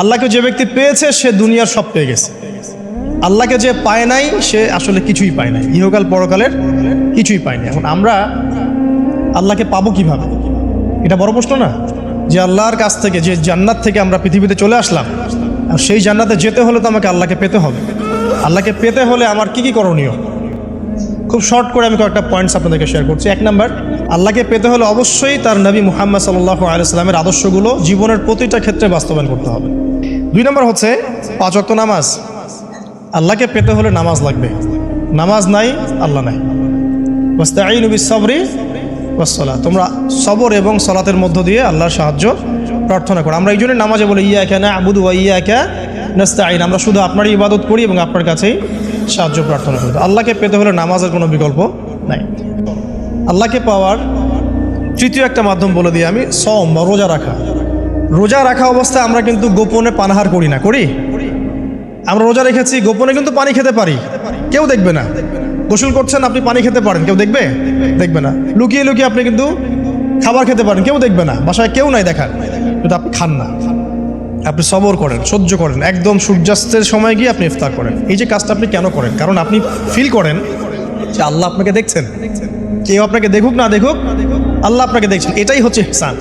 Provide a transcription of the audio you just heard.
আল্লাহকে যে ব্যক্তি পেয়েছে সে দুনিয়ার সব পেয়ে গেছে, আল্লাহকে যে পায় নাই সে আসলে কিছুই পায় নাই, ইহকাল পরকালের কিছুই পায় নাই। এখন আমরা আল্লাহকে পাবো কিভাবে, এটা বড় প্রশ্ন না? যে আল্লাহর কাছ থেকে, যে জান্নাত থেকে আমরা পৃথিবীতে চলে আসলাম, আর সেই জান্নাতে যেতে হলে তো আমাকে আল্লাহকে পেতে হবে। আল্লাহকে পেতে হলে আমার কি কি করণীয়, খুব শর্ট করে আমি কয়েকটা পয়েন্টস আপনাদেরকে শেয়ার করছি। 1 নাম্বার, আল্লাহকে পেতে হলে অবশ্যই তার নবী মুহাম্মদ সাল্লাল্লাহু আলাইহি সাল্লামের আদর্শগুলো জীবনের প্রতিটা ক্ষেত্রে বাস্তবায়ন করতে হবে। 2 নাম্বার হচ্ছে 5 ওয়াক্ত নামাজ। আল্লাহকে পেতে হলে নামাজ লাগবে, নামাজ নাই আল্লাহ নাই। ওয়াস্তাঈনু বিস-সাবরি ওয়াস-সালাহ, তোমরা সবর এবং সালাতের মধ্য দিয়ে আল্লাহর সাহায্য প্রার্থনা করো। আমরা এই জন্য নামাজে বলি ইয়্যাকা না'বুদু ওয়া ইয়্যাকা নাস্তাঈন, আমরা শুধু আপনারই ইবাদত করি এবং আপনার কাছেই সাহায্য প্রার্থনা করি। আল্লাহকে পেতে হলে নামাজের কোনো বিকল্প নাই। আল্লাহকে পাওয়ার তৃতীয় একটা মাধ্যম বলে দিই আমি, সওম বা রোজা রাখা। রোজা রাখা অবস্থায় আমরা কিন্তু গোপনে পানাহার করি না, করি? আমরা রোজা রেখেছি, গোপনে কিন্তু পানি খেতে পারি, কেউ দেখবে না। গোসল করছেন, আপনি পানি খেতে পারেন, কেউ দেখবে? দেখবে না। লুকিয়ে লুকিয়ে আপনি কিন্তু খাবার খেতে পারেন, কেউ দেখবে না, বাসায় কেউ নাই দেখার, কিন্তু আপনি খান না। আপনি সবর করেন, সহ্য করেন, একদম সূর্যাস্তের সময় গিয়ে আপনি ইফতার করেন। এই যে কাজটা আপনি কেন করেন? কারণ আপনি ফিল করেন যে আল্লাহ আপনাকে দেখছেন, কেউ আপনাকে দেখুক না দেখুক, আল্লাহ আপনাকে দেখছেন। এটাই হচ্ছে ইহসান।